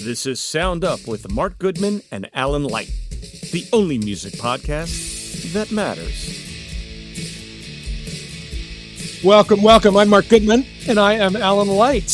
This is Sound Up with Mark Goodman and Alan Light, the only music podcast that matters. Welcome. I'm Mark Goodman. And I am Alan Light.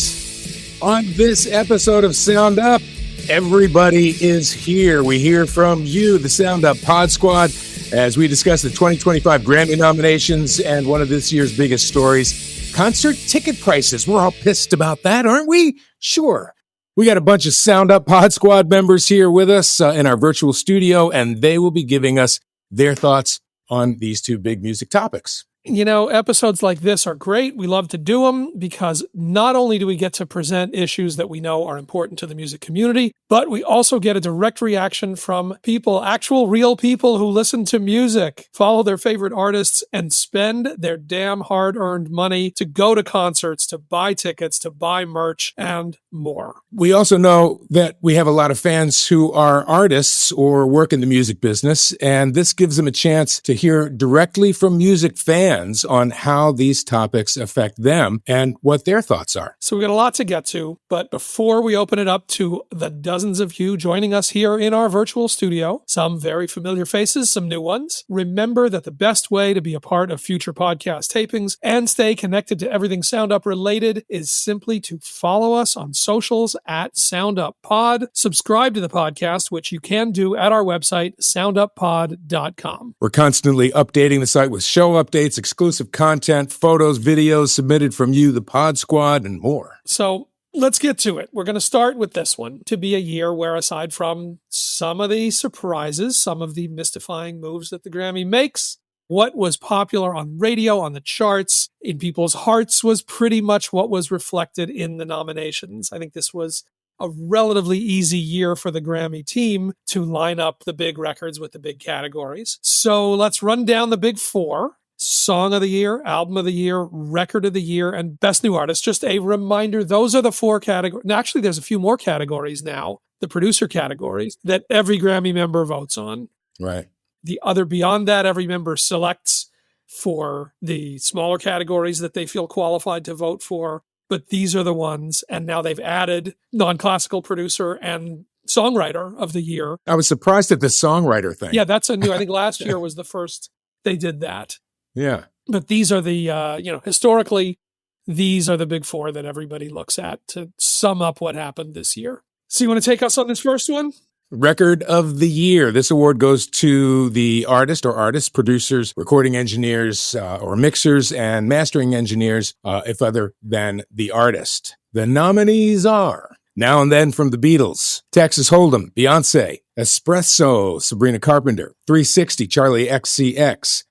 On this episode of Sound Up, everybody is here. We hear from you, the Sound Up Pod Squad, as we discuss the 2025 Grammy nominations and one of this year's biggest stories, concert ticket prices. We're all pissed about that, aren't we? Sure. We got a bunch of Sound Up Pod Squad members here with us in our virtual studio, and they will be giving us their thoughts on these two big music topics. You know, episodes like this are great. We love to do them because not only do we get to present issues that we know are important to the music community, but we also get a direct reaction from people, actual real people who listen to music, follow their favorite artists, and spend their damn hard-earned money to go to concerts, to buy tickets, to buy merch, and more. We also know that we have a lot of fans who are artists or work in the music business, and this gives them a chance to hear directly from music fans on how these topics affect them and what their thoughts are. So we've got a lot to get to, but before we open it up to the dozens of you joining us here in our virtual studio, some very familiar faces, some new ones, remember that the best way to be a part of future podcast tapings and stay connected to everything Sound Up related is simply to follow us on socials at Sound Up Pod, subscribe to the podcast, which you can do at our website, sounduppod.com. We're constantly updating the site with show updates, exclusive content, photos, videos submitted from you, the Pod Squad, and more. So let's get to it. We're going to start with this one to be a year where, aside from some of the surprises, some of the mystifying moves that the Grammy makes, what was popular on radio, on the charts, in people's hearts was pretty much what was reflected in the nominations. I think this was a relatively easy year for the Grammy team to line up the big records with the big categories. So let's run down the big four. Song of the Year, Album of the Year, Record of the Year, and Best New Artist. Just a reminder, those are the four categories. Now, actually, there's a few more categories now, the producer categories, that every Grammy member votes on. Right. The other, beyond that, every member selects for the smaller categories that they feel qualified to vote for. But these are the ones, and now they've added non-classical producer and songwriter of the year. I was surprised at the songwriter thing. Yeah, that's a new, I think last year was the first they did that. Yeah. But these are the, historically, these are the big four that everybody looks at to sum up what happened this year. So you want to take us on this first one? Record of the Year. This award goes to the artist or artists, producers, recording engineers, or mixers and mastering engineers, if other than the artist. The nominees are Now and Then from the Beatles, Texas Hold'em, Beyonce, Espresso, Sabrina Carpenter, 360, Charlie XCX,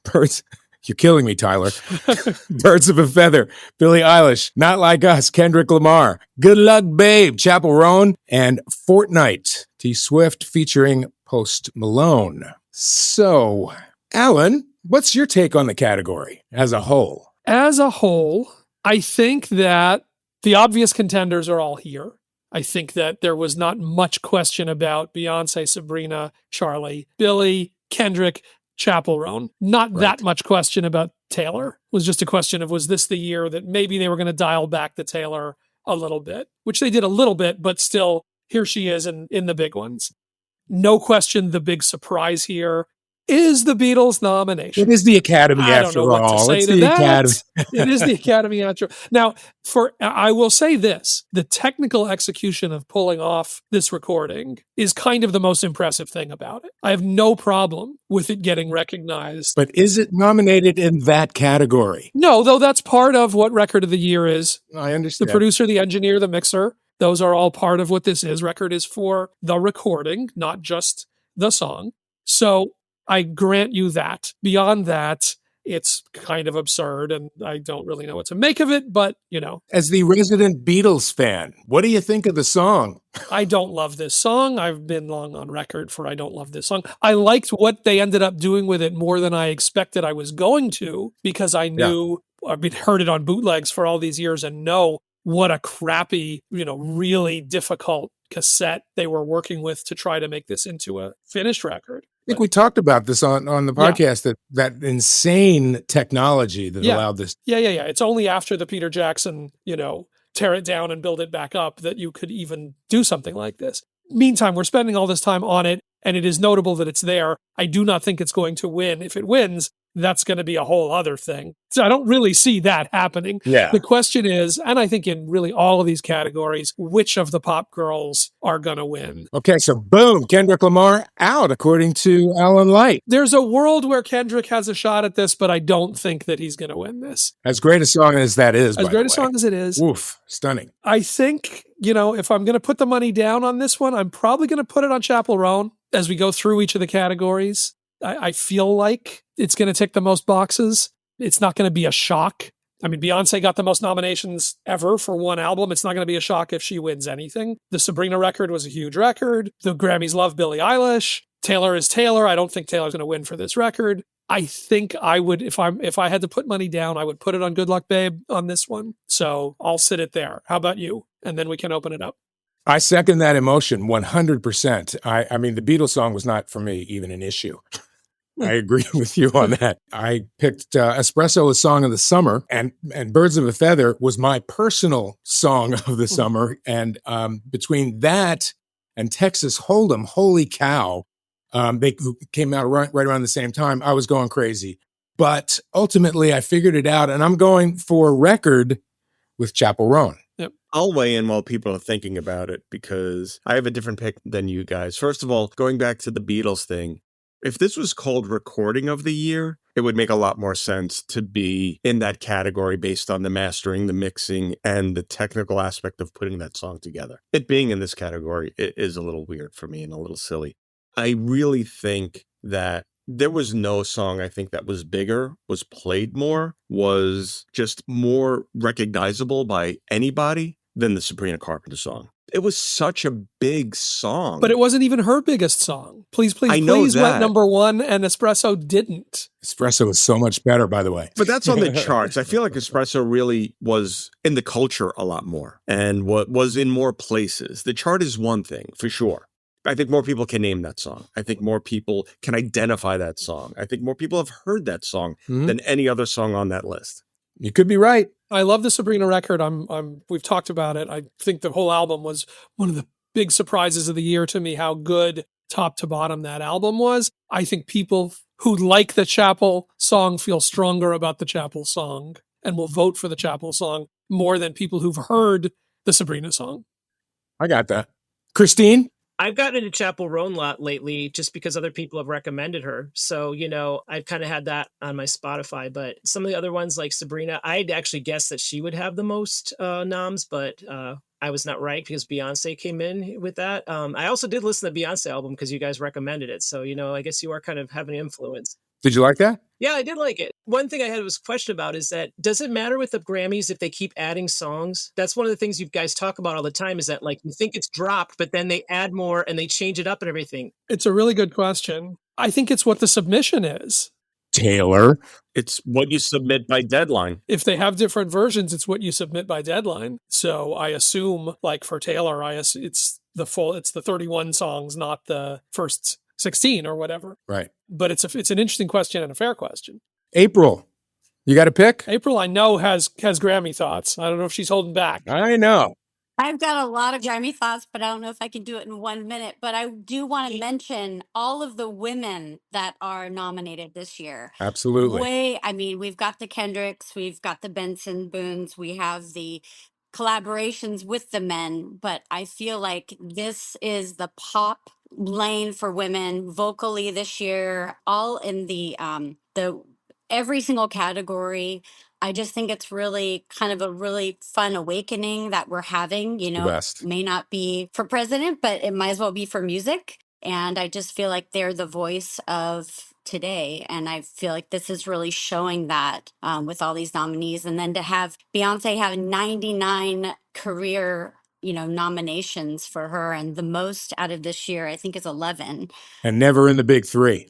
Birds, you're killing me, Tyler, Birds of a Feather, Billie Eilish, Not Like Us, Kendrick Lamar, Good Luck Babe, Chappell Roan, and Fortnite, T Swift featuring Post Malone. So, Alan, what's your take on the category as a whole? As a whole, I think that the obvious contenders are all here. I think that there was not much question about Beyonce, Sabrina, Charlie, Billie, Kendrick, Chappell Roan. Not that much question about Taylor. It was just a question of, was this the year that maybe they were going to dial back the Taylor a little bit, which they did a little bit, but still, here she is in the big ones. No question, the big surprise here is the Beatles nomination. It is the Academy after all. I don't know what to say to that. It is the Academy after. Now, I will say this, the technical execution of pulling off this recording is kind of the most impressive thing about it. I have no problem with it getting recognized. But is it nominated in that category? No, though that's part of what Record of the Year is. I understand. The producer, the engineer, the mixer, those are all part of what this is. Record is for the recording, not just the song. So I grant you that. Beyond that, it's kind of absurd, and I don't really know what to make of it, but, As the resident Beatles fan, what do you think of the song? I don't love this song. I've been long on record for I don't love this song. I liked what they ended up doing with it more than I expected I was going to, because I knew, I've heard it on bootlegs for all these years and know what a crappy, really difficult cassette they were working with to try to make this into a finished record. I think we talked about this on the podcast, that insane technology that allowed this. Yeah. It's only after the Peter Jackson, tear it down and build it back up that you could even do something like this. Meantime, we're spending all this time on it, and it is notable that it's there. I do not think it's going to win. If it wins, that's going to be a whole other thing. So I don't really see that happening. Yeah. The question is, and I think in really all of these categories, which of the pop girls are going to win? Okay, so boom, Kendrick Lamar out, according to Alan Light. There's a world where Kendrick has a shot at this, but I don't think that he's going to win this. As great a song as that is, As by great the a song way. as it is, Oof, stunning. I think, if I'm going to put the money down on this one, I'm probably going to put it on Chappell Roan as we go through each of the categories. I feel like it's going to tick the most boxes. It's not going to be a shock. I mean, Beyonce got the most nominations ever for one album. It's not going to be a shock if she wins anything. The Sabrina record was a huge record. The Grammys love Billie Eilish. Taylor is Taylor. I don't think Taylor's going to win for this record. I think I would, if I had to put money down, I would put it on Good Luck Babe on this one. So I'll sit it there. How about you? And then we can open it up. I second that emotion 100%. I mean, the Beatles song was not for me even an issue. I agree with you on that. I picked Espresso as Song of the Summer, and Birds of a Feather was my personal song of the summer. And between that and Texas Hold'em, holy cow, they came out right around the same time. I was going crazy. But ultimately, I figured it out, and I'm going for record with Chappell Roan. Yep. I'll weigh in while people are thinking about it because I have a different pick than you guys. First of all, going back to the Beatles thing, if this was called Recording of the Year, it would make a lot more sense to be in that category based on the mastering, the mixing, and the technical aspect of putting that song together. It being in this category, it is a little weird for me and a little silly. I really think that there was no song I think that was bigger, was played more, was just more recognizable by anybody than the Sabrina Carpenter song. It was such a big song. But it wasn't even her biggest song. Please, please, I know please that. went #1, and Espresso didn't. Espresso is so much better, by the way. But that's on the charts. I feel like Espresso really was in the culture a lot more and what was in more places. The chart is one thing, for sure. I think more people can name that song. I think more people can identify that song. I think more people have heard that song than any other song on that list. You could be right. I love the Sabrina record. We've talked about it. I think the whole album was one of the big surprises of the year to me, how good top to bottom that album was. I think people who like the Chappell song feel stronger about the Chappell song and will vote for the Chappell song more than people who've heard the Sabrina song. I got that. Christine? I've gotten into Chappell Roan a lot lately just because other people have recommended her. So, I've kind of had that on my Spotify, but some of the other ones like Sabrina, I'd actually guessed that she would have the most noms, but I was not right because Beyonce came in with that. I also did listen to the Beyonce album because you guys recommended it. So, I guess you are kind of having influence. Did you like that? Yeah, I did like it. One thing I had was a question about is that, does it matter with the Grammys if they keep adding songs? That's one of the things you guys talk about all the time is that you think it's dropped, but then they add more and they change it up and everything. It's a really good question. I think it's what the submission is. Taylor? It's what you submit by deadline. If they have different versions, it's what you submit by deadline. So I assume, for Taylor, it's the 31 songs, not the first 16 or whatever. Right. But it's an interesting question and a fair question. April, you got a pick? April, I know, has Grammy thoughts. I don't know if she's holding back. I know. I've got a lot of Grammy thoughts, but I don't know if I can do it in 1 minute. But I do want to mention all of the women that are nominated this year. Absolutely. We've got the Kendricks, we've got the Benson Boones, we have the collaborations with the men, but I feel like this is the pop lane for women vocally this year, all in the every single category. I just think it's really kind of a really fun awakening that we're having, The best. may not be for president, but it might as well be for music. And I just feel like they're the voice of today. And I feel like this is really showing that with all these nominees. And then to have Beyonce have 99 career, nominations for her, and the most out of this year, I think, is 11. And never in the big three.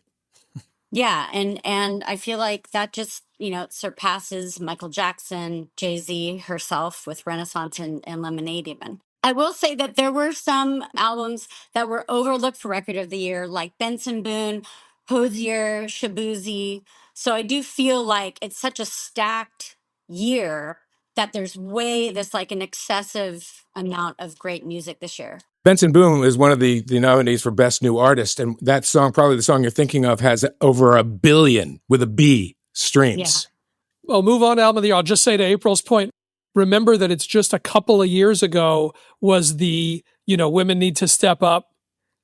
Yeah, and I feel like that just, surpasses Michael Jackson, Jay-Z herself with Renaissance and Lemonade even. I will say that there were some albums that were overlooked for Record of the Year, like Benson Boone, Hozier, Shabuzi. So I do feel like it's such a stacked year that there's like an excessive amount of great music this year. Benson Boone is one of the nominees for Best New Artist. And that song, probably the song you're thinking of, has over 1 billion with a B streams. Yeah. Well, move on to Album of the Year. I'll just say to April's point, remember that it's just a couple of years ago was the, women need to step up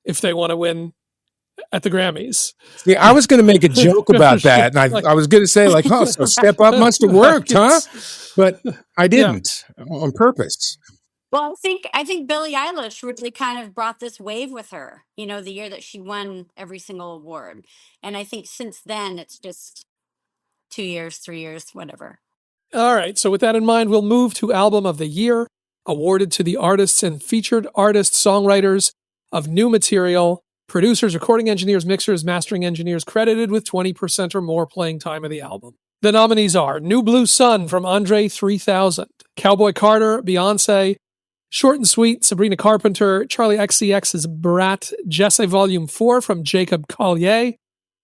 if they want to win at the Grammys. See, I was going to make a joke about that. And I was going to say like, oh, so Step Up must have worked, huh? But I didn't on purpose. Well, I think Billie Eilish really kind of brought this wave with her, the year that she won every single award. And I think since then, it's just 2 years, 3 years, whatever. All right. So with that in mind, we'll move to Album of the Year, awarded to the artists and featured artists, songwriters of new material, producers, recording engineers, mixers, mastering engineers credited with 20% or more playing time of the album. The nominees are New Blue Sun from Andre 3000, Cowboy Carter, Beyonce, Short and Sweet, Sabrina Carpenter, Charlie XCX's Brat, Jesse Volume 4 from Jacob Collier,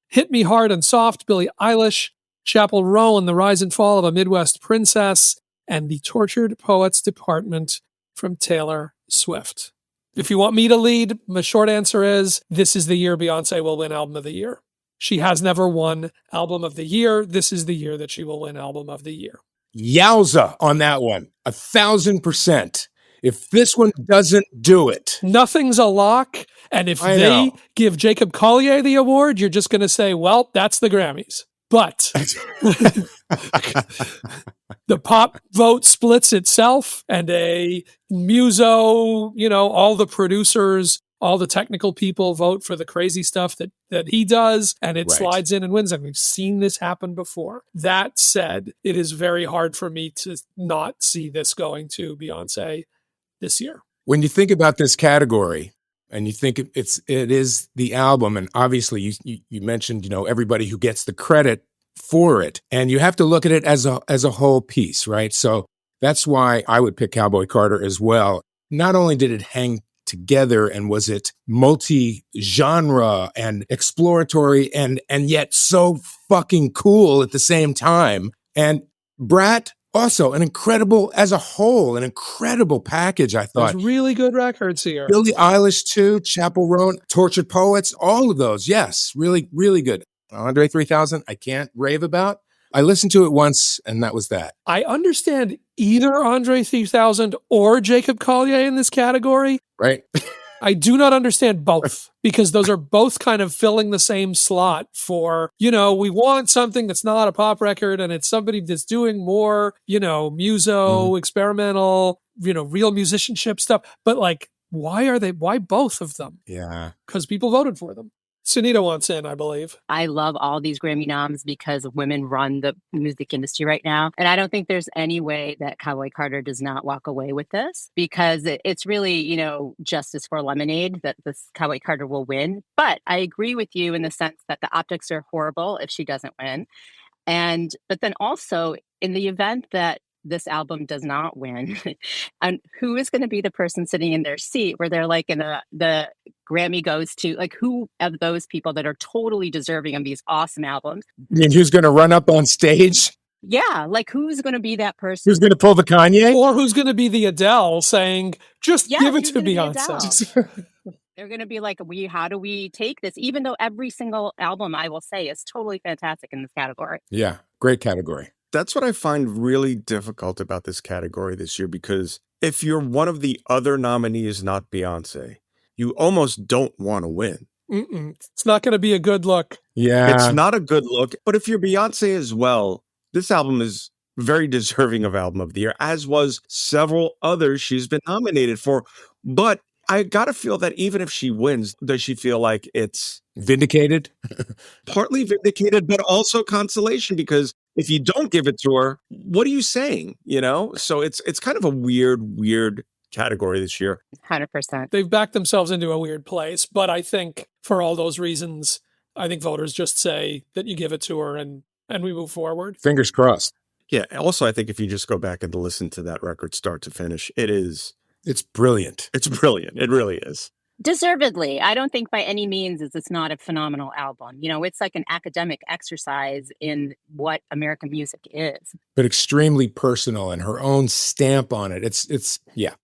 Hit Me Hard and Soft, Billie Eilish, Chapel Row and the Rise and Fall of a Midwest Princess, and The Tortured Poets Department from Taylor Swift. If you want me to lead, my short answer is this is the year Beyonce will win Album of the Year. She has never won Album of the Year. This is the year that she will win Album of the Year. Yowza on that one. 1,000%. If this one doesn't do it. Nothing's a lock. And if they give Jacob Collier the award, you're just going to say, well, that's the Grammys. But the pop vote splits itself, and a muso, all the producers, all the technical people vote for the crazy stuff that he does, and it slides in and wins. And we've seen this happen before. That said, it is very hard for me to not see this going to Beyonce this year. When you think about this category, and you think it is the album, and obviously you mentioned everybody who gets the credit for it, and you have to look at it as a whole piece, right? So that's why I would pick Cowboy Carter as well. Not only did it hang together and was it multi-genre and exploratory and yet so fucking cool at the same time, and Brat. Also, an incredible package, I thought. There's really good records here. Billie Eilish, too, Chapel Row, Tortured Poets, all of those. Yes, really, really good. Andre 3000, I can't rave about. I listened to it once, and that was that. I understand either Andre 3000 or Jacob Collier in this category. Right. I do not understand both, because those are both kind of filling the same slot for, we want something that's not a pop record and it's somebody that's doing more, muso, experimental, real musicianship stuff. But why both of them? Yeah. Because people voted for them. Sunita wants in, I believe. I love all these Grammy noms because women run the music industry right now. And I don't think there's any way that Cowboy Carter does not walk away with this, because it's really, justice for Lemonade that this Cowboy Carter will win. But I agree with you in the sense that the optics are horrible if she doesn't win. But then also in the event that this album does not win, and who is going to be the person sitting in their seat where they're like, the Grammy goes to, like, who of those people that are totally deserving of these awesome albums? And who's going to run up on stage? Yeah, like who's going to be that person? Who's going to pull the Kanye? Or who's going to be the Adele saying, just give it to Beyonce? They're going to be like, how do we take this? Even though every single album, I will say, is totally fantastic in this category. Yeah, great category. That's what I find really difficult about this category this year, because if you're one of the other nominees, not Beyonce, you almost don't want to win. It's not going to be a good look. Yeah. It's not a good look. But if you're Beyonce as well, this album is very deserving of Album of the Year, as was several others she's been nominated for. But I got to feel that even if she wins, does she feel like it's vindicated? Partly vindicated, but also consolation, because if you don't give it to her, what are you saying? So it's kind of a weird category this year. 100%. They've backed themselves into a weird place, but I think for all those reasons, I think voters just say that you give it to her and we move forward. Fingers crossed. Yeah. Also, I think if you just go back and listen to that record start to finish, it's brilliant. It's brilliant. It really is. Deservedly. I don't think by any means is it's not a phenomenal album. You know, it's like an academic exercise in what American music is. But extremely personal and her own stamp on it. It's yeah.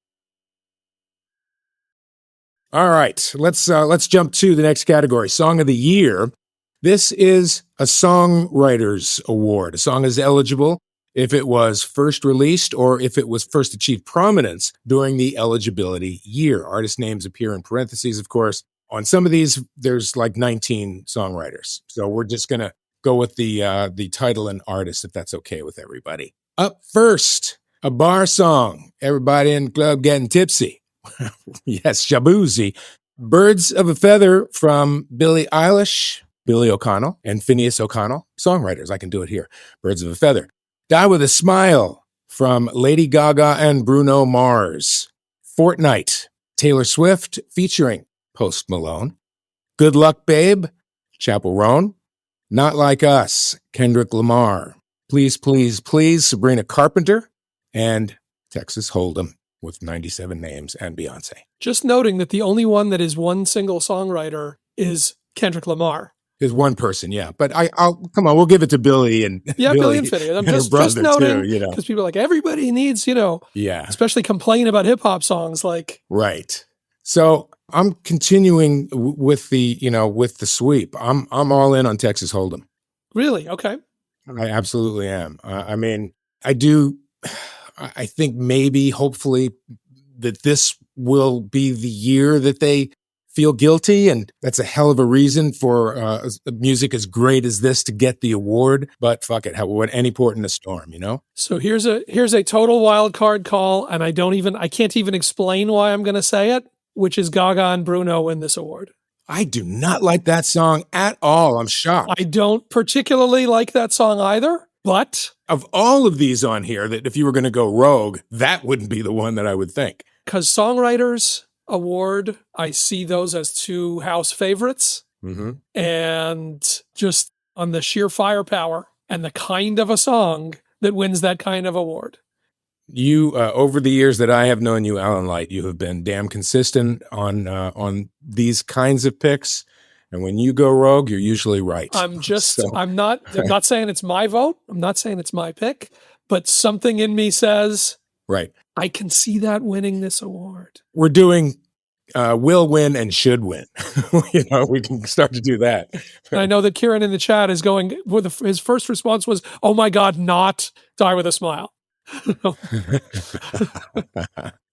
All right, let's jump to the next category, Song of the Year. This is a songwriters award. A song is eligible if it was first released or if it was first achieved prominence during the eligibility year. Artist names appear in parentheses, of course. On some of these, there's like 19 songwriters. So we're just going to go with the title and artist, if that's okay with everybody. Up first, a bar song. Everybody in the club getting tipsy. Yes, Jaboozy. Birds of a Feather from Billie Eilish, Billy O'Connell, and Phineas O'Connell, songwriters. I can do it here. Birds of a Feather. Die with a Smile from Lady Gaga and Bruno Mars. Fortnight, Taylor Swift featuring Post Malone. Good Luck Babe, Chappell Roan. Not Like Us, Kendrick Lamar. Please, Please, Please, Sabrina Carpenter. And Texas Hold'em with 97 names and Beyonce. Just noting that the only one that is one single songwriter is Kendrick Lamar. Is one person, yeah. But I'll come on, we'll give it to Billy and Billy and Phineas. I'm and her just brother noting, too, you know. because people are like, everybody needs, Yeah. especially complain about hip hop songs like. Right. So I'm continuing with the sweep. I'm all in on Texas Hold'em. Really? Okay. I absolutely am. I mean, I think maybe, hopefully, that this will be the year that they feel guilty, and that's a hell of a reason for music as great as this to get the award. But fuck it, what any port in a storm, you know? So here's a total wild card call, and I can't even explain why I'm going to say it, which is Gaga and Bruno win this award. I do not like that song at all. I'm shocked. I don't particularly like that song either, but of all of these on here, that if you were going to go rogue, that wouldn't be the one that I would think. Because Songwriters Award, I see those as two house favorites. Mm-hmm. And just on the sheer firepower and the kind of a song that wins that kind of award. You, over the years that I have known you, Alan Light, you have been damn consistent on these kinds of picks. And when you go rogue, you're usually right. I'm not saying it's my vote. I'm not saying it's my pick, but something in me says, right, I can see that winning this award. We're doing will win and should win. We can start to do that. And I know that Kieran in the chat is going, his first response was, oh my God, not Die with a Smile.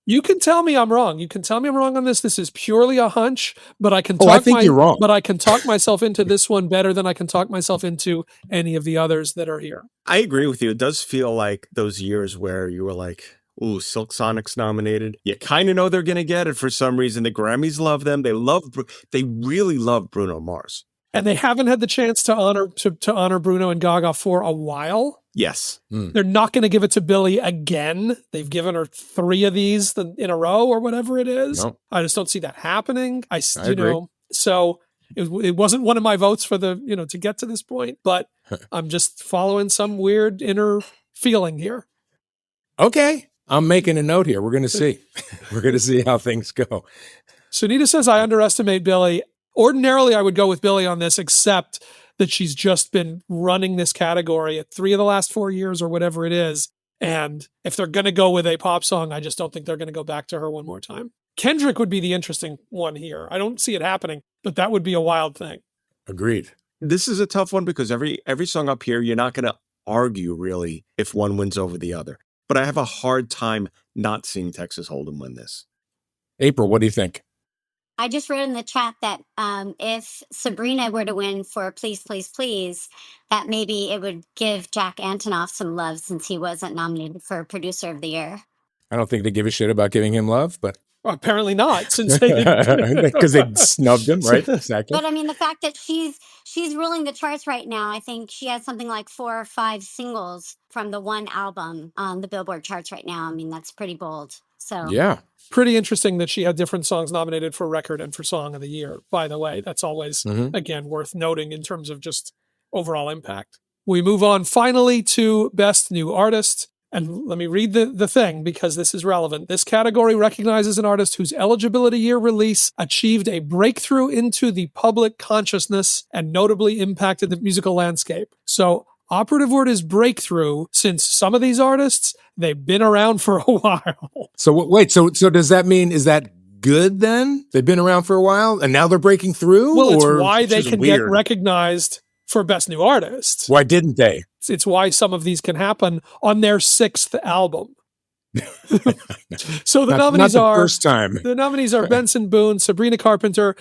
You can tell me I'm wrong. You can tell me I'm wrong on this. This is purely a hunch, but I can you're wrong. But I can talk myself into this one better than I can talk myself into any of the others that are here. I agree with you. It does feel like those years where you were like, ooh, Silk Sonic's nominated. You kind of know they're going to get it for some reason. The Grammys love them. They really love Bruno Mars. And they haven't had the chance to honor Bruno and Gaga for a while. Yes. They're not going to give it to Billie again. They've given her 3 of these in a row or whatever it is. Nope. I just don't see that happening. I agree. So it wasn't one of my votes for to get to this point, but I'm just following some weird inner feeling here. Okay. I'm making a note here. We're going to see. We're going to see how things go. Sunita says, I underestimate Billie. Ordinarily, I would go with Billie on this, except that she's just been running this category at 3 of the last 4 years or whatever it is. And if they're going to go with a pop song, I just don't think they're going to go back to her one more time. Kendrick would be the interesting one here. I don't see it happening, but that would be a wild thing. Agreed. This is a tough one because every song up here, you're not going to argue really if one wins over the other. But I have a hard time not seeing Texas Hold'em win this. April, what do you think? I just wrote in the chat that if Sabrina were to win for Please, Please, Please, that maybe it would give Jack Antonoff some love since he wasn't nominated for Producer of the Year. I don't think they give a shit about giving him love, but... Well, apparently not, since they didn't. Because they snubbed him, right? Exactly. But I mean, the fact that she's ruling the charts right now, I think she has something like 4 or 5 singles from the one album on the Billboard charts right now. I mean, that's pretty bold. So yeah. Pretty interesting that she had different songs nominated for record and for song of the year, by the way. That's always, again, worth noting in terms of just overall impact. We move on finally to Best New Artist. And let me read the thing because this is relevant. This category recognizes an artist whose eligibility year release achieved a breakthrough into the public consciousness and notably impacted the musical landscape. So operative word is breakthrough, since some of these artists, they've been around for a while. So wait, so does that mean, is that good then? They've been around for a while and now they're breaking through? Well, it's or why they is can get weird. recognized for Best New Artist. why didn't they? It's why some of these can happen on their 6th album. So the Not nominees the are first time. the nominees are Benson Boone, Sabrina Carpenter.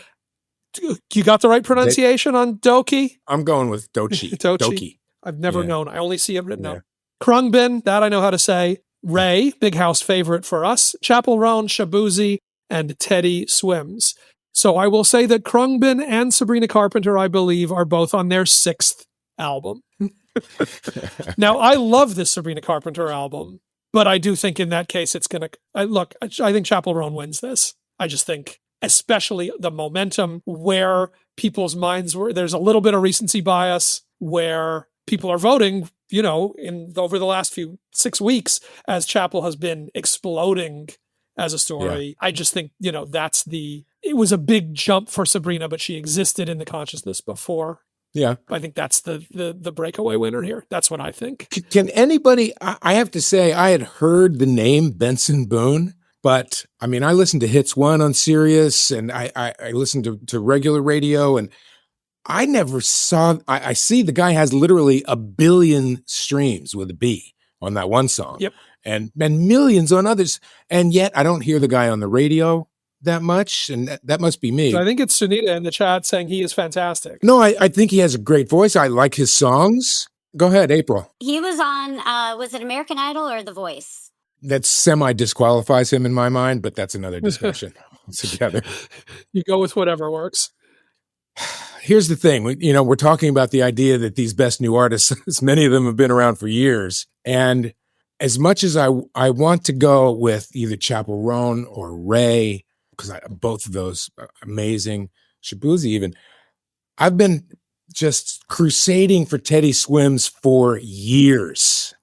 You got the right pronunciation on Doki? I'm going with Dochi. Dochi. I've never Yeah. known. I only see it written Yeah. out. Krungbin, that I know how to say. Ray, Big House favorite for us. Chapel Roan, Shabuzi, and Teddy Swims. So I will say that Krungbin and Sabrina Carpenter, I believe, are both on their 6th album. Now, I love this Sabrina Carpenter album, but I do think in that case it's going to... Look, I think Chapel Roan wins this. I just think, especially the momentum where people's minds were... There's a little bit of recency bias where people are voting, over the last 6 weeks as Chapel has been exploding as a story. Yeah. I just think, it was a big jump for Sabrina, but she existed in the consciousness before. Yeah. I think that's the breakaway winner here. That's what I think. Can anybody, I have to say, I had heard the name Benson Boone, but I mean, I listened to Hits One on Sirius and I listened to regular radio, and I never saw, I see the guy has literally 1 billion streams with a B on that one song. Yep. And millions on others. And yet I don't hear the guy on the radio that much. And that must be me. So I think it's Sunita in the chat saying he is fantastic. No, I think he has a great voice. I like his songs. Go ahead, April. He was on, was it American Idol or The Voice? That semi-disqualifies him in my mind, but that's another discussion together. You go with whatever works. Here's the thing. We're talking about the idea that these best new artists, many of them have been around for years. And as much as I want to go with either Chapel Roan or Ray, because both of those are amazing, Shabuzi even, I've been just crusading for Teddy Swims for years.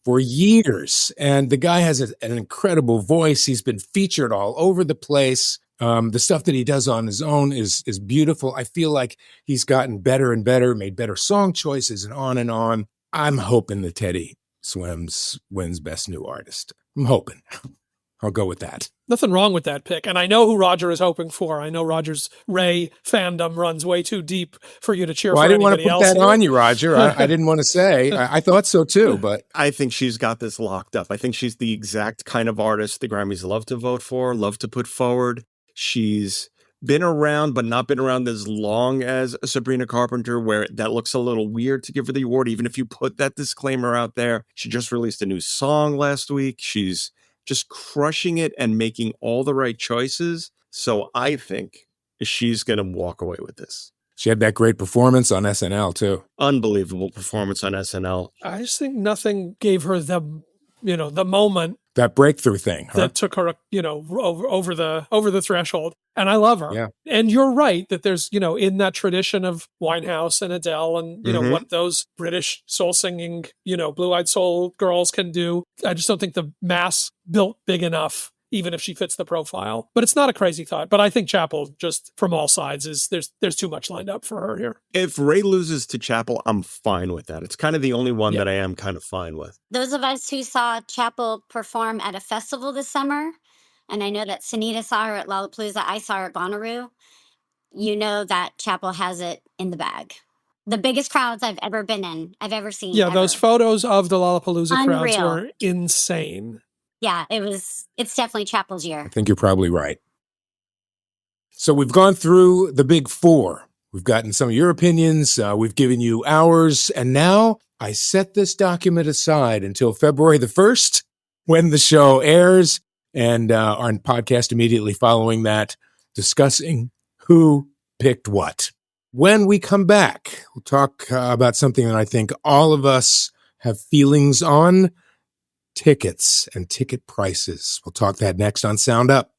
And the guy has an incredible voice. He's been featured all over the place. The stuff that he does on his own is beautiful. I feel like he's gotten better and better, made better song choices, and on and on. I'm hoping that Teddy Swims wins Best New Artist. I'm hoping. I'll go with that. Nothing wrong with that pick. And I know who Roger is hoping for. I know Roger's Ray fandom runs way too deep for you to cheer for anybody else. I didn't want to put that on you, Roger. I didn't want to say. I thought so too, but I think she's got this locked up. I think she's the exact kind of artist the Grammys love to vote for, love to put forward. She's been around, but not been around as long as Sabrina Carpenter, where that looks a little weird to give her the award, even if you put that disclaimer out there. She just released a new song last week. She's just crushing it and making all the right choices. So I think she's going to walk away with this. She had that great performance on SNL too. Unbelievable performance on SNL. I just think nothing gave her the moment. That breakthrough thing, huh? That took her, over the threshold. And I love her. Yeah. And you're right that there's, in that tradition of Winehouse and Adele and, what those British soul singing, blue-eyed soul girls can do. I just don't think the mass built big enough, even if she fits the profile. But it's not a crazy thought. But I think Chapel, just from all sides, there's too much lined up for her here. If Ray loses to Chapel, I'm fine with that. It's kind of the only one that I am kind of fine with. Those of us who saw Chapel perform at a festival this summer, and I know that Sunita saw her at Lollapalooza, I saw her at Bonnaroo, you know that Chapel has it in the bag. The biggest crowds I've ever been in, I've ever seen. Yeah, ever. Those photos of the Lollapalooza Unreal. crowds were insane. Yeah, it's definitely Chapel's year. I think you're probably right. So we've gone through the big four. We've gotten some of your opinions. We've given you ours. And now I set this document aside until February the 1st, when the show airs, and our podcast immediately following that, discussing who picked what. When we come back, we'll talk about something that I think all of us have feelings on: tickets and ticket prices. We'll talk that next on Sound Up.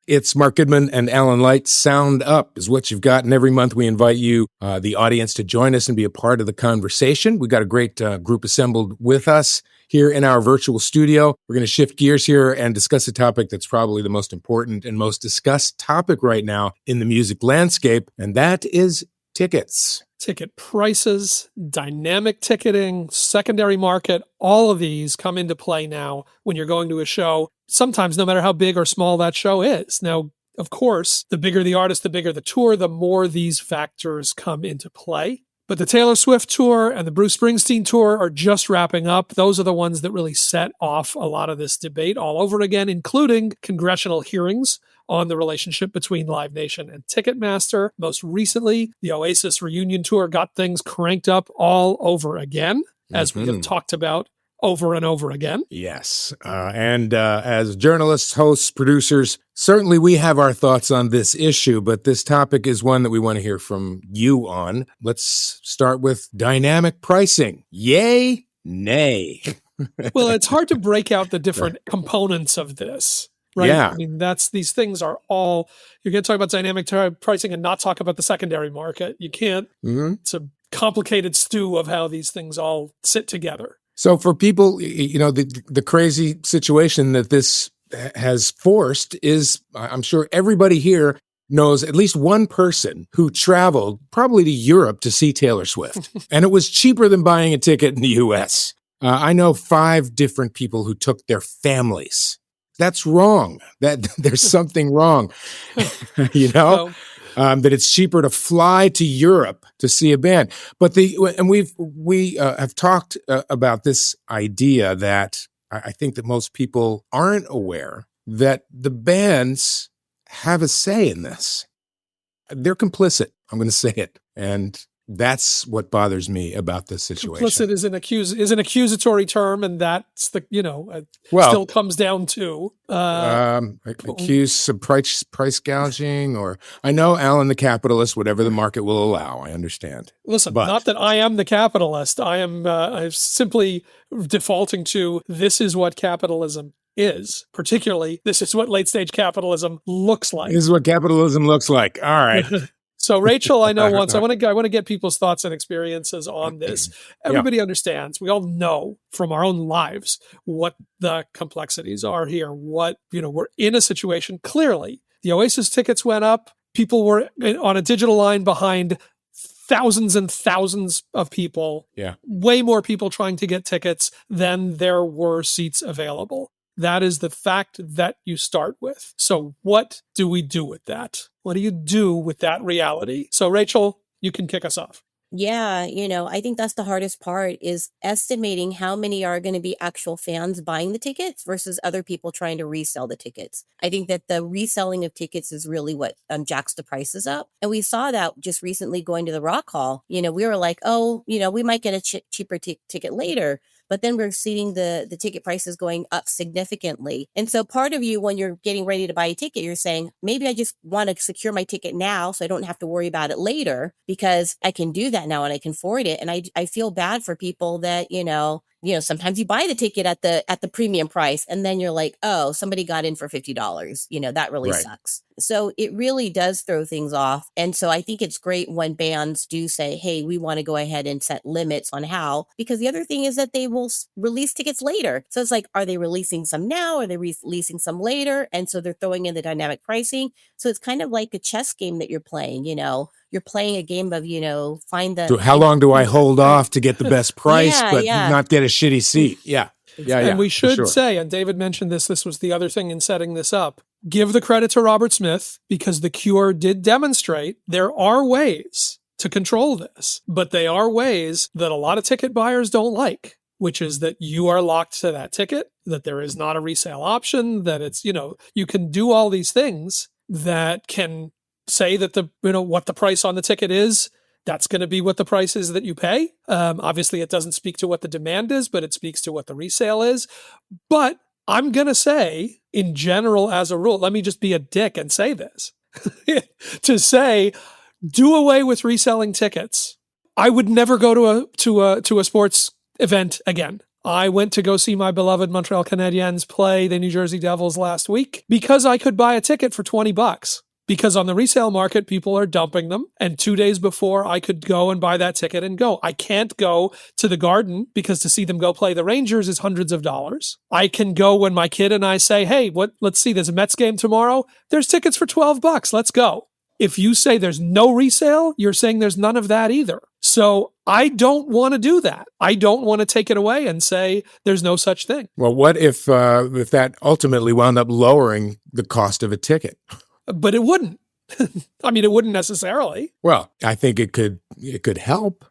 It's Mark Goodman and Alan Light. Sound Up is what you've got. And every month we invite you, the audience, to join us and be a part of the conversation. We've got a great group assembled with us here in our virtual studio. We're going to shift gears here and discuss a topic that's probably the most important and most discussed topic right now in the music landscape, and that is tickets. Ticket prices, dynamic ticketing, secondary market, all of these come into play now when you're going to a show, sometimes no matter how big or small that show is. Now, of course, the bigger the artist, the bigger the tour, the more these factors come into play. But the Taylor Swift tour and the Bruce Springsteen tour are just wrapping up. Those are the ones that really set off a lot of this debate all over again, including congressional hearings on the relationship between Live Nation and Ticketmaster. Most recently, the Oasis reunion tour got things cranked up all over again, as we have talked about over and over again. Yes. And as journalists, hosts, producers, certainly we have our thoughts on this issue, but this topic is one that we want to hear from you on. Let's start with dynamic pricing. Yay, nay. Well, it's hard to break out the different components of this. Right. Yeah. I mean, these things are all, you're going to talk about dynamic pricing and not talk about the secondary market. You can't. It's a complicated stew of how these things all sit together. So for people, the crazy situation that this has forced is, I'm sure everybody here knows at least one person who traveled probably to Europe to see Taylor Swift. And it was cheaper than buying a ticket in the US. I know 5 different people who took their families. That's wrong. That there's something wrong, that it's cheaper to fly to Europe to see a band. But we have talked about this idea that I think that most people aren't aware that the bands have a say in this. They're complicit. I'm going to say it. And that's what bothers me about this situation. Complicit is an accusatory term, and that's still comes down to accuse of price gouging, or I know Alan the capitalist, whatever the market will allow. I understand. Listen, not that I am the capitalist. I'm simply defaulting to this is what capitalism is. Particularly, this is what late stage capitalism looks like. This is what capitalism looks like. All right. So Rachel, I know once I want to get people's thoughts and experiences on this. Everybody understands. We all know from our own lives what the complexities are here. What, we're in a situation. Clearly, the Oasis tickets went up. People were on a digital line behind thousands and thousands of people. Yeah. Way more people trying to get tickets than there were seats available. That is the fact that you start with. So what do we do with that? What do you do with that reality? So Rachel, you can kick us off. Yeah, I think that's the hardest part is estimating how many are going to be actual fans buying the tickets versus other people trying to resell the tickets. I think that the reselling of tickets is really what jacks the prices up. And we saw that just recently going to the Rock Hall. We were like, we might get a cheaper ticket later. But then we're seeing the ticket prices going up significantly. And so part of you, when you're getting ready to buy a ticket, you're saying, maybe I just want to secure my ticket now so I don't have to worry about it later because I can do that now and I can afford it. And I feel bad for people that, sometimes you buy the ticket at the premium price and then you're like, oh, somebody got in for $50. That really sucks. So it really does throw things off. And so I think it's great when bands do say, hey, we want to go ahead and set limits on how, because the other thing is that they will release tickets later. So it's like, are they releasing some now? Are they releasing some later? And so they're throwing in the dynamic pricing. So it's kind of like a chess game that you're playing, You're playing a game of, find the... So how long do I hold off to get the best price, not get a shitty seat? Yeah. And we should say, and David mentioned this was the other thing in setting this up, give the credit to Robert Smith because The Cure did demonstrate there are ways to control this, but they are ways that a lot of ticket buyers don't like, which is that you are locked to that ticket, that there is not a resale option, that it's, you can do all these things that can say that what the price on the ticket is, that's going to be what the price is that you pay. Obviously, it doesn't speak to what the demand is, but it speaks to what the resale is. But I'm going to say, in general, as a rule, let me just be a dick and say this, to say, do away with reselling tickets. I would never go to a sports event again. I went to go see my beloved Montreal Canadiens play the New Jersey Devils last week because I could buy a ticket for $20. Because on the resale market, people are dumping them. And 2 days before, I could go and buy that ticket and go. I can't go to the Garden because to see them go play the Rangers is hundreds of dollars. I can go when my kid and I say, hey, let's see, there's a Mets game tomorrow. There's tickets for $12. Let's go. If you say there's no resale, you're saying there's none of that either. So I don't want to do that. I don't want to take it away and say there's no such thing. Well, what if that ultimately wound up lowering the cost of a ticket? But it wouldn't. I mean, it wouldn't necessarily. Well, I think it could help.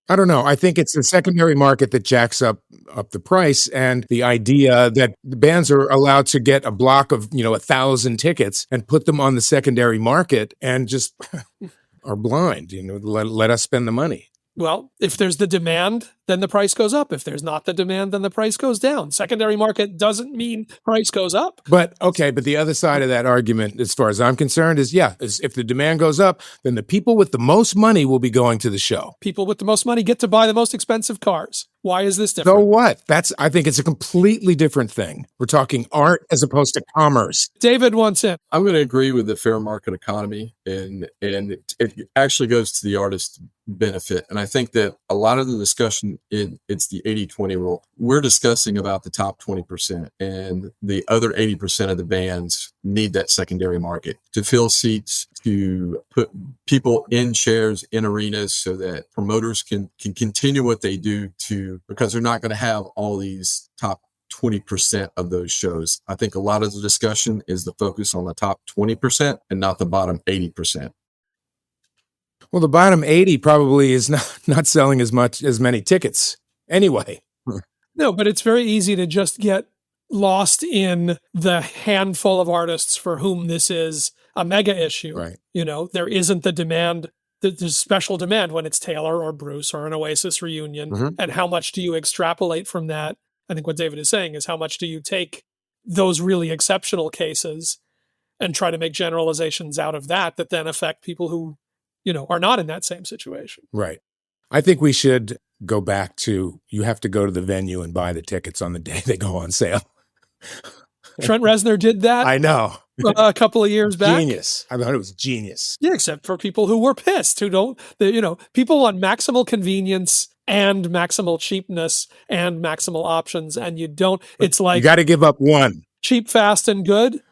I don't know. I think it's the secondary market that jacks up the price, and the idea that the bands are allowed to get a block of 1,000 tickets and put them on the secondary market and just are blind. Let us spend the money. Well, if there's the demand, then the price goes up. If there's not the demand, then the price goes down. Secondary market doesn't mean price goes up. But the other side of that argument, as far as I'm concerned, is if the demand goes up, then the people with the most money will be going to the show. People with the most money get to buy the most expensive cars. Why is this different? So what? I think it's a completely different thing. We're talking art as opposed to commerce. David wants in. I'm going to agree with the fair market economy, and it actually goes to the artist's benefit. And I think that a lot of the discussion it's the 80-20 rule. We're discussing about the top 20%, and the other 80% of the bands need that secondary market to fill seats, to put people in chairs in arenas so that promoters can continue what they do because they're not going to have all these top 20% of those shows. I think a lot of the discussion is the focus on the top 20% and not the bottom 80%. Well, the bottom 80 probably is not selling as many tickets anyway. No, but it's very easy to just get lost in the handful of artists for whom this is a mega issue. Right. There isn't the demand. There's special demand when it's Taylor or Bruce or an Oasis reunion. Mm-hmm. And how much do you extrapolate from that? I think what David is saying is how much do you take those really exceptional cases and try to make generalizations out of that then affect people who, are not in that same situation. Right. I think we should go back to, you have to go to the venue and buy the tickets on the day they go on sale. Trent Reznor did that. I know. A couple of years back. Genius. I thought it was genius. Yeah, except for people who were pissed, who don't, people want maximal convenience and maximal cheapness and maximal options. And you don't, it's like. You got to give up one. Cheap, fast, and good.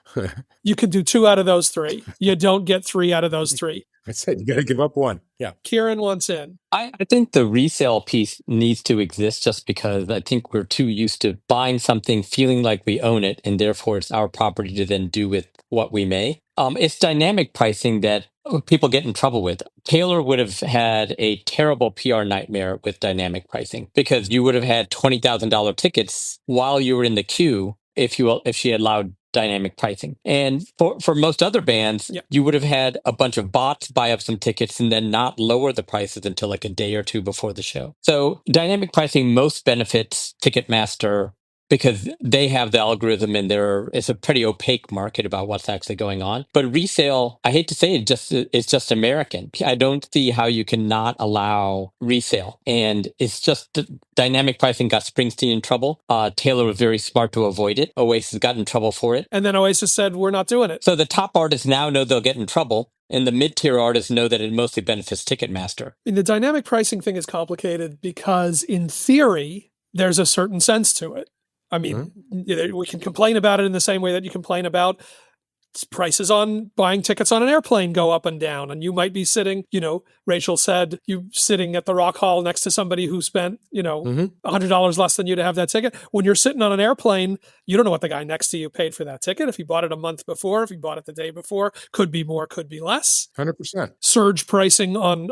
You can do 2 out of those 3. You don't get 3 out of those 3. I said you got to give up one. Yeah. Kieran wants in. I think the resale piece needs to exist just because I think we're too used to buying something, feeling like we own it, and therefore it's our property to then do with what we may. It's dynamic pricing that people get in trouble with. Taylor would have had a terrible PR nightmare with dynamic pricing because you would have had $20,000 tickets while you were in the queue if she had allowed dynamic pricing. And for most other bands, you would have had a bunch of bots buy up some tickets and then not lower the prices until like a day or 2 before the show. So dynamic pricing most benefits Ticketmaster because they have the algorithm and it's a pretty opaque market about what's actually going on. But resale, I hate to say it, it's just American. I don't see how you can not allow resale. And it's just dynamic pricing got Springsteen in trouble. Taylor was very smart to avoid it. Oasis got in trouble for it. And then Oasis said, we're not doing it. So the top artists now know they'll get in trouble. And the mid-tier artists know that it mostly benefits Ticketmaster. And the dynamic pricing thing is complicated because in theory, there's a certain sense to it. I mean, we can complain about it in the same way that you complain about prices on buying tickets on an airplane go up and down. And you might be sitting, Rachel said, you sitting at the Rock Hall next to somebody who spent, $100 less than you to have that ticket. When you're sitting on an airplane, you don't know what the guy next to you paid for that ticket. If he bought it a month before, if he bought it the day before, could be more, could be less. 100%. Surge pricing on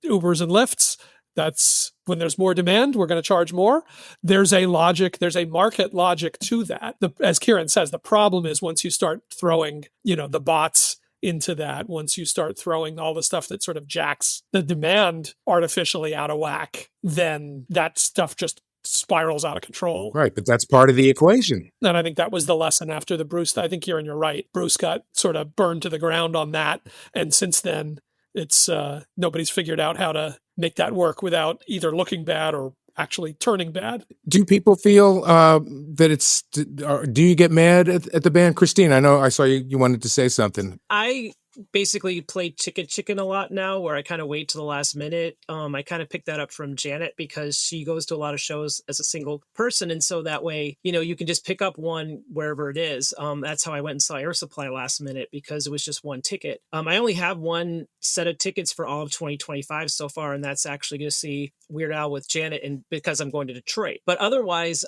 Ubers and Lyfts. That's when there's more demand, we're going to charge more. There's a market logic to that. As Kieran says, the problem is once you start throwing, the bots into that, once you start throwing all the stuff that sort of jacks the demand artificially out of whack, then that stuff just spirals out of control. Right, but that's part of the equation. And I think that was the lesson after the Bruce. I think, Kieran, you're right. Bruce got sort of burned to the ground on that. And since then, it's nobody's figured out how to make that work without either looking bad or actually turning bad. Do people feel that it's? Do you get mad at the band, Christine? I know I saw you wanted to say something. I basically play ticket chicken a lot now, where I kind of wait to the last minute. I kind of picked that up from Janet because she goes to a lot of shows as a single person, and so that way, you can just pick up one wherever it is. That's how I went and saw Air Supply last minute, because it was just one ticket. I only have one set of tickets for all of 2025 so far, and that's actually going to see Weird Al with Janet, and because I'm going to Detroit. But otherwise,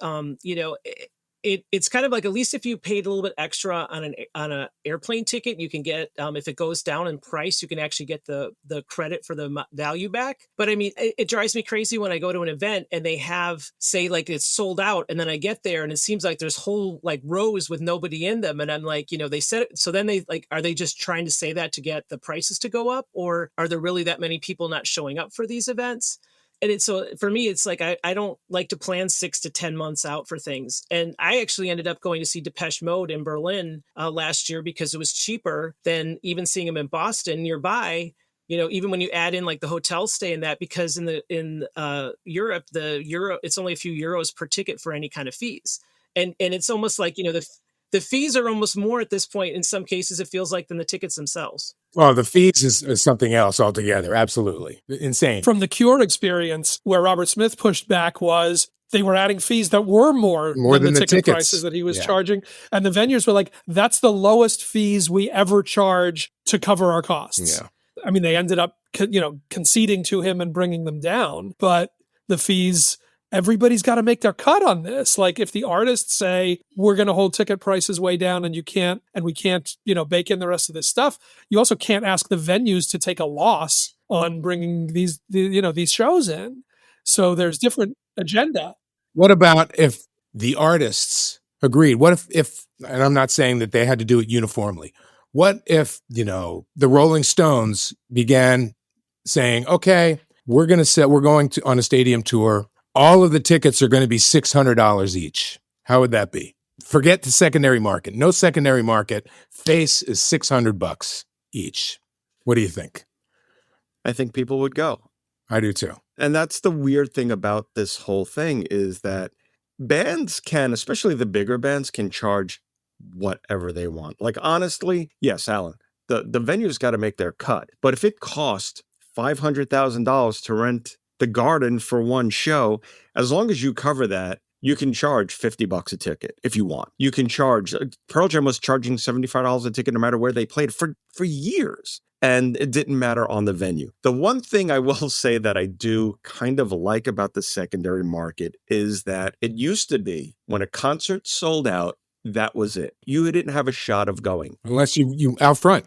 it's kind of like, at least if you paid a little bit extra on an airplane ticket, you can get, if it goes down in price, you can actually get the credit for the value back. But I mean, it drives me crazy when I go to an event and they have, say, like, it's sold out, and then I get there and it seems like there's whole like rows with nobody in them, and I'm like, they said it, so then they like, are they just trying to say that to get the prices to go up, or are there really that many people not showing up for these events? And so for me, it's like, I don't like to plan 6 to 10 months out for things. And I actually ended up going to see Depeche Mode in Berlin last year because it was cheaper than even seeing them in Boston nearby. Even when you add in like the hotel stay and that, because in Europe, the euro, it's only a few euros per ticket for any kind of fees. And it's almost like, the fees are almost more at this point. In some cases, it feels like, than the tickets themselves. Well, the fees is something else altogether. Absolutely. Insane. From the Cure experience, where Robert Smith pushed back, was they were adding fees that were more than the ticket prices that he was charging. And the venues were like, that's the lowest fees we ever charge to cover our costs. Yeah. I mean, they ended up, conceding to him and bringing them down. But the fees, everybody's got to make their cut on this. Like, if the artists say, we're going to hold ticket prices way down and we can't, bake in the rest of this stuff, you also can't ask the venues to take a loss on bringing these shows in. So there's different agenda. What about if the artists agreed? What if, and I'm not saying that they had to do it uniformly. What if, the Rolling Stones began saying, okay, we're going to on a stadium tour. All of the tickets are going to be $600 each. How would that be? Forget the secondary market. No secondary market. Face is $600 each. What do you think? I think people would go. I do too. And that's the weird thing about this whole thing, is that bands can, especially the bigger bands, can charge whatever they want. Like, honestly, yes, Alan, the venue's got to make their cut. But if it cost $500,000 to rent the Garden for one show, as long as you cover that, you can charge $50 a ticket if you want. You can charge, Pearl Jam was charging $75 a ticket no matter where they played for years. And it didn't matter on the venue. The one thing I will say that I do kind of like about the secondary market is that it used to be, when a concert sold out, that was it. You didn't have a shot of going. Unless you out front.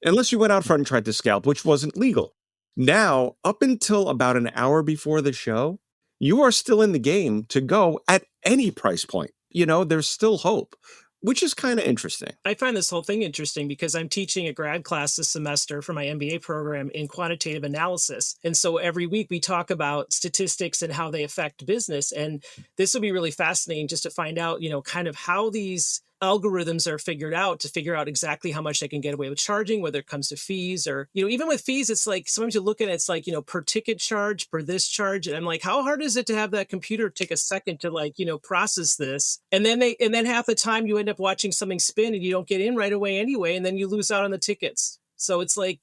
Unless you went out front and tried to scalp, which wasn't legal. Now, up until about an hour before the show, you are still in the game to go at any price point. There's still hope, which is kind of interesting. I find this whole thing interesting because I'm teaching a grad class this semester for my MBA program in quantitative analysis. And so every week we talk about statistics and how they affect business. And this will be really fascinating just to find out, kind of how these algorithms are figured out to figure out exactly how much they can get away with charging, whether it comes to fees or, even with fees, it's like, sometimes you look at it, it's like, per ticket charge, per this charge. And I'm like, how hard is it to have that computer take a second to process this? And then half the time you end up watching something spin and you don't get in right away anyway. And then you lose out on the tickets. So it's like,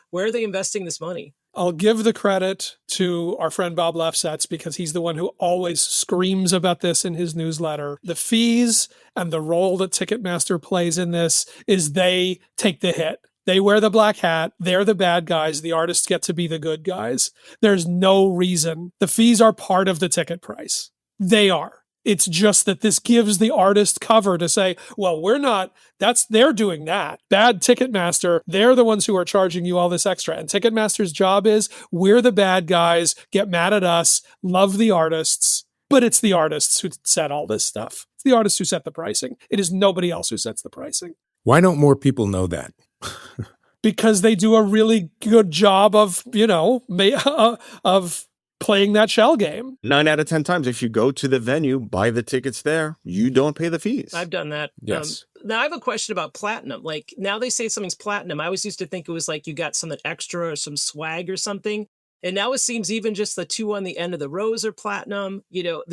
where are they investing this money? I'll give the credit to our friend Bob Lefsetz because he's the one who always screams about this in his newsletter. The fees and the role that Ticketmaster plays in this is they take the hit. They wear the black hat. They're the bad guys. The artists get to be the good guys. There's no reason. The fees are part of the ticket price. They are. It's just that this gives the artist cover to say, well, they're doing that. Bad Ticketmaster, they're the ones who are charging you all this extra. And Ticketmaster's job is, we're the bad guys, get mad at us, love the artists. But it's the artists who set all this stuff. It's the artists who set the pricing. It is nobody else who sets the pricing. Why don't more people know that? Because they do a really good job of, of playing that shell game. 9 out of 10 times, if you go to the venue, buy the tickets there, you don't pay the fees. I've done that. Yes. Now I have a question about platinum. Like, now they say something's platinum. I always used to think it was like you got something extra or some swag or something. And now it seems even just the two on the end of the rows are platinum. The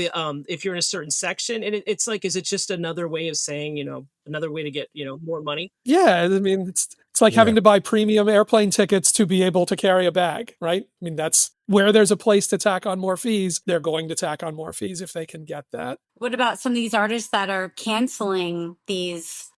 if you're in a certain section, and it's like, is it just another way of saying, another way to get more money? Yeah, I mean, it's like having to buy premium airplane tickets to be able to carry a bag, right? I mean, that's where there's a place to tack on more fees. They're going to tack on more fees if they can get that. What about some of these artists that are canceling these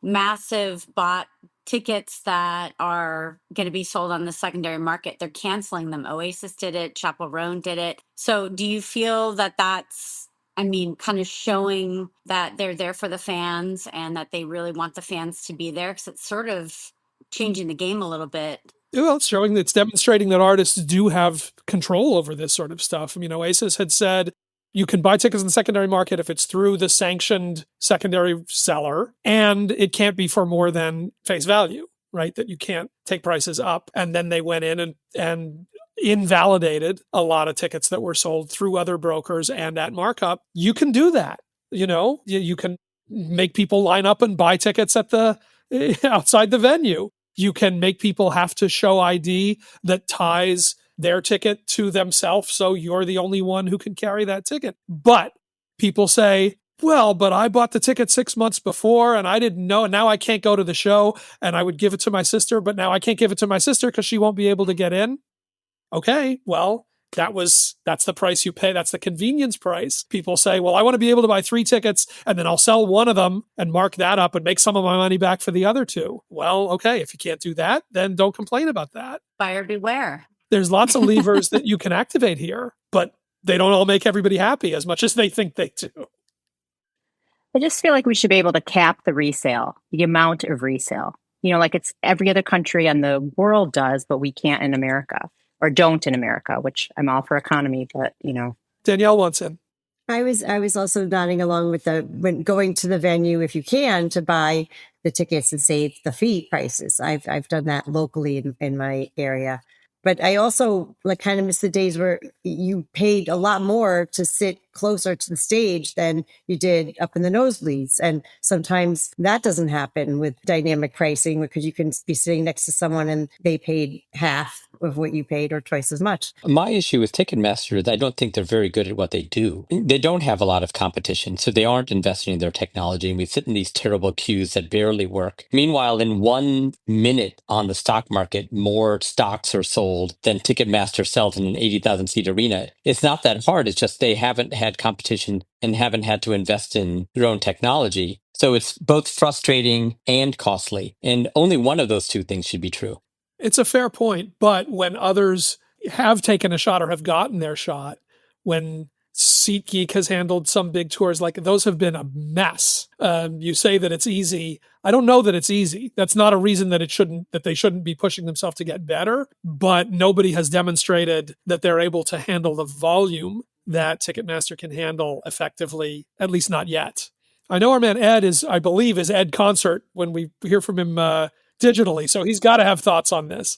massive bought tickets that are going to be sold on the secondary market? They're canceling them. Oasis did it. Chappell Roan did it. So do you feel that that's, kind of showing that they're there for the fans and that they really want the fans to be there? Because it's sort of changing the game a little bit. Well, it's demonstrating that artists do have control over this sort of stuff. I mean, Oasis had said you can buy tickets in the secondary market if it's through the sanctioned secondary seller, and it can't be for more than face value, right? That you can't take prices up. And then they went in and invalidated a lot of tickets that were sold through other brokers and at markup. You can do that. You can make people line up and buy tickets at the outside the venue. You can make people have to show ID that ties their ticket to themselves, so you're the only one who can carry that ticket. But people say, well, but I bought the ticket 6 months before and I didn't know, and now I can't go to the show, and I would give it to my sister, but now I can't give it to my sister because she won't be able to get in. Okay, well, that's the price you pay. That's the convenience price. People say, well, I want to be able to buy 3 tickets and then I'll sell one of them and mark that up and make some of my money back for the other 2. Well, okay, if you can't do that, then don't complain about that. Buyer beware. There's lots of levers that you can activate here, but they don't all make everybody happy as much as they think they do. I just feel like we should be able to cap the resale, the amount of resale. Like it's every other country in the world does, but we can't in America. Or don't in America, which I'm all for economy, but Danielle wants in. I was also nodding along with when going to the venue, if you can, to buy the tickets and save the fee prices. I've done that locally in my area. But I also kind of miss the days where you paid a lot more to sit closer to the stage than you did up in the nosebleeds. And sometimes that doesn't happen with dynamic pricing because you can be sitting next to someone and they paid half of what you paid or twice as much. My issue with Ticketmaster is I don't think they're very good at what they do. They don't have a lot of competition, so they aren't investing in their technology, and we sit in these terrible queues that barely work. Meanwhile, in 1 minute on the stock market, more stocks are sold than Ticketmaster sells in an 80,000 seat arena. It's not that hard. It's just they haven't had competition and haven't had to invest in their own technology. So it's both frustrating and costly. And only one of those two things should be true. It's a fair point, but when others have taken a shot or have gotten their shot, when SeatGeek has handled some big tours, like those have been a mess. You say that it's easy. I don't know that it's easy. That's not a reason that they shouldn't be pushing themselves to get better, but nobody has demonstrated that they're able to handle the volume that Ticketmaster can handle effectively, at least not yet. I know our man Ed is Ed Concert when we hear from him digitally. So he's got to have thoughts on this.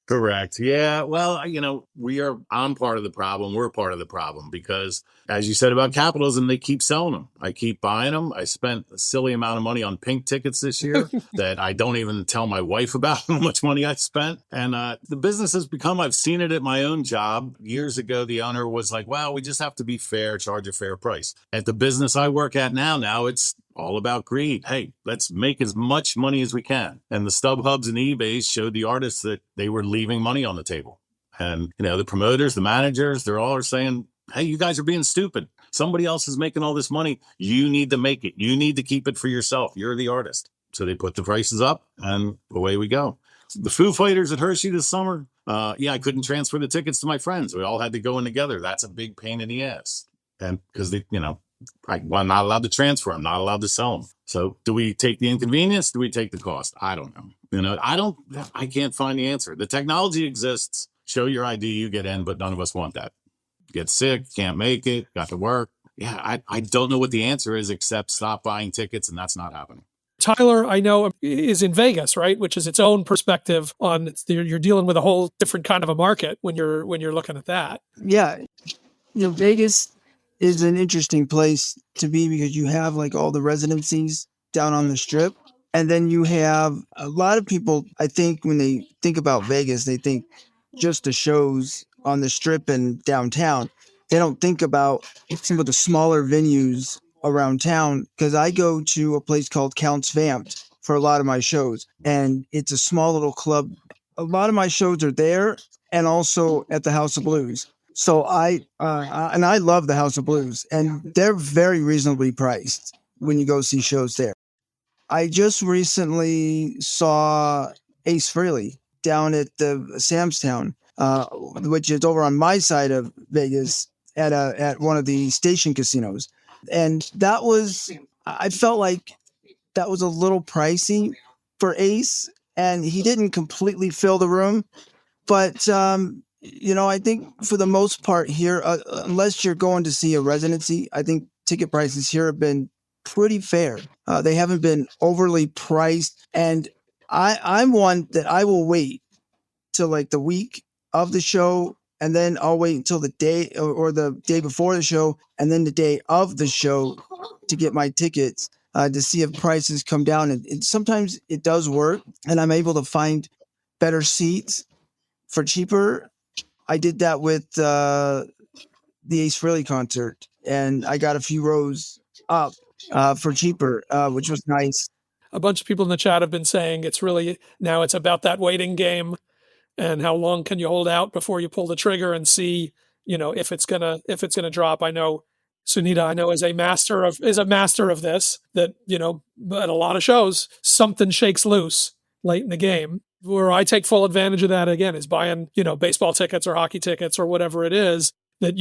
Correct. Yeah. Well, I'm part of the problem. We're part of the problem because, as you said about capitalism, they keep selling them. I keep buying them. I spent a silly amount of money on pink tickets this year that I don't even tell my wife about how much money I spent. And the business has become, I've seen it at my own job. Years ago, the owner was like, well, we just have to be fair, charge a fair price. At the business I work at now it's all about greed. Hey, let's make as much money as we can. And the StubHubs and eBays showed the artists that they were leaving money on the table. And, the promoters, the managers, they're all saying, hey, you guys are being stupid. Somebody else is making all this money. You need to make it. You need to keep it for yourself. You're the artist. So they put the prices up and away we go. The Foo Fighters at Hershey this summer. I couldn't transfer the tickets to my friends. We all had to go in together. That's a big pain in the ass. And because they, I'm not allowed to transfer. I'm not allowed to sell them. So do we take the inconvenience? Do we take the cost? I don't know. I can't find the answer. The technology exists. Show your ID, you get in, but none of us want that. Get sick, can't make it, got to work. Yeah, I don't know what the answer is except stop buying tickets, and that's not happening. Tyler, I know, is in Vegas, right? Which is its own perspective on you're dealing with a whole different kind of a market when you're looking at that. Yeah, Vegas is an interesting place to be because you have all the residencies down on the strip. And then you have a lot of people, I think when they think about Vegas, they think just the shows on the strip and downtown, they don't think about some of the smaller venues around town, because I go to a place called Counts Vamped for a lot of my shows, and it's a small little club. A lot of my shows are there and also at the House of Blues. So I love the House of Blues, and they're very reasonably priced when you go see shows there. I just recently saw Ace Frehley down at the Sam's Town, which is over on my side of Vegas at one of the station casinos. And I felt like that was a little pricey for Ace, and he didn't completely fill the room. But, I think for the most part here, unless you're going to see a residency, I think ticket prices here have been pretty fair. They haven't been overly priced. And I'm one that I will wait till like the week of the show, and then I'll wait until the day or the day before the show, and then the day of the show to get my tickets to see if prices come down. And sometimes it does work, and I'm able to find better seats for cheaper. I did that with the Ace Frehley concert, and I got a few rows up for cheaper, which was nice. A bunch of people in the chat have been saying it's about that waiting game, and how long can you hold out before you pull the trigger and see, if it's gonna drop. I know Sunita, is a master of this, that, at a lot of shows, something shakes loose late in the game. Where I take full advantage of that, again, is buying, baseball tickets or hockey tickets or whatever it is, that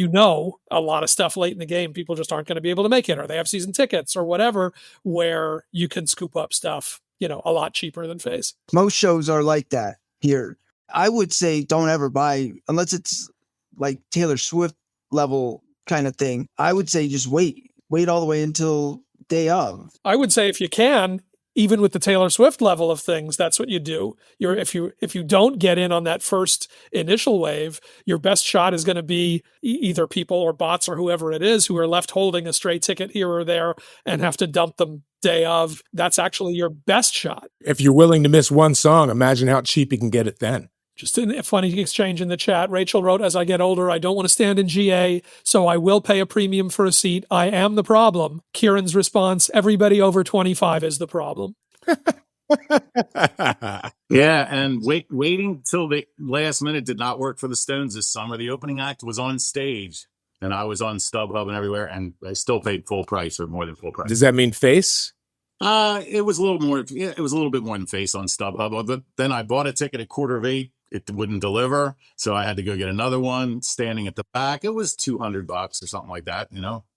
a lot of stuff late in the game, people just aren't going to be able to make it, or they have season tickets or whatever, where you can scoop up stuff, a lot cheaper than face. Most shows are like that here. I would say don't ever buy, unless it's like Taylor Swift level kind of thing. I would say just wait all the way until day of. I would say if you can, even with the Taylor Swift level of things, that's what you do. If you don't get in on that first initial wave, your best shot is going to be either people or bots or whoever it is who are left holding a stray ticket here or there and have to dump them day of. That's actually your best shot. If you're willing to miss one song, imagine how cheap you can get it then. Just a funny exchange in the chat. Rachel wrote, as I get older, I don't want to stand in GA, so I will pay a premium for a seat. I am the problem. Kieran's response, everybody over 25 is the problem. Yeah, and waiting till the last minute did not work for the Stones this summer. The opening act was on stage, and I was on StubHub and everywhere, and I still paid full price or more than full price. Does that mean face? It was a little more. Yeah, it was a little bit more than face on StubHub. But then I bought a ticket at $7:45. It wouldn't deliver, so I had to go get another one. Standing at the back, it was $200 or something like that,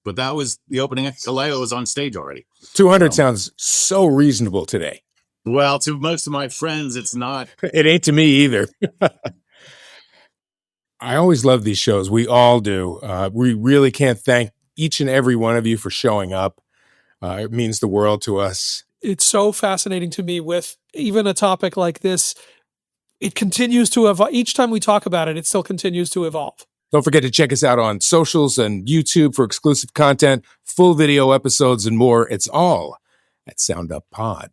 But that was the opening. Kaleo was on stage already. 200 sounds so reasonable today. Well, to most of my friends, it's not. It ain't to me either. I always love these shows. We all do. We really can't thank each and every one of you for showing up. It means the world to us. It's so fascinating to me with even a topic like this. It continues to evolve. Each time we talk about it, it still continues to evolve. Don't forget to check us out on socials and YouTube for exclusive content, full video episodes, and more. It's all at Sound Up Pod.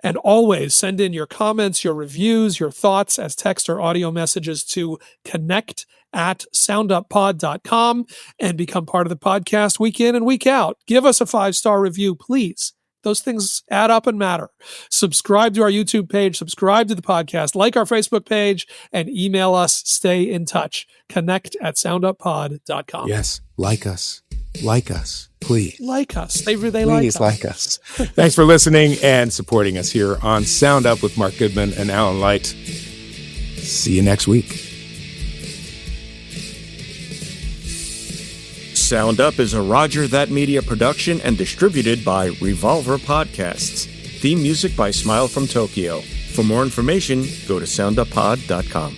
And always send in your comments, your reviews, your thoughts as text or audio messages to connect@sounduppod.com and become part of the podcast week in and week out. Give us a 5-star review, please. Those things add up and matter. Subscribe to our YouTube page, subscribe to the podcast, like our Facebook page, and email us. Stay in touch. Connect@sounduppod.com. Yes, like us. Like us, please. Like us. They like Please us. like us. Thanks for listening and supporting us here on Sound Up with Mark Goodman and Alan Light. See you next week. Sound Up is a Roger That Media production and distributed by Revolver Podcasts. Theme music by Smile from Tokyo. For more information, go to sounduppod.com.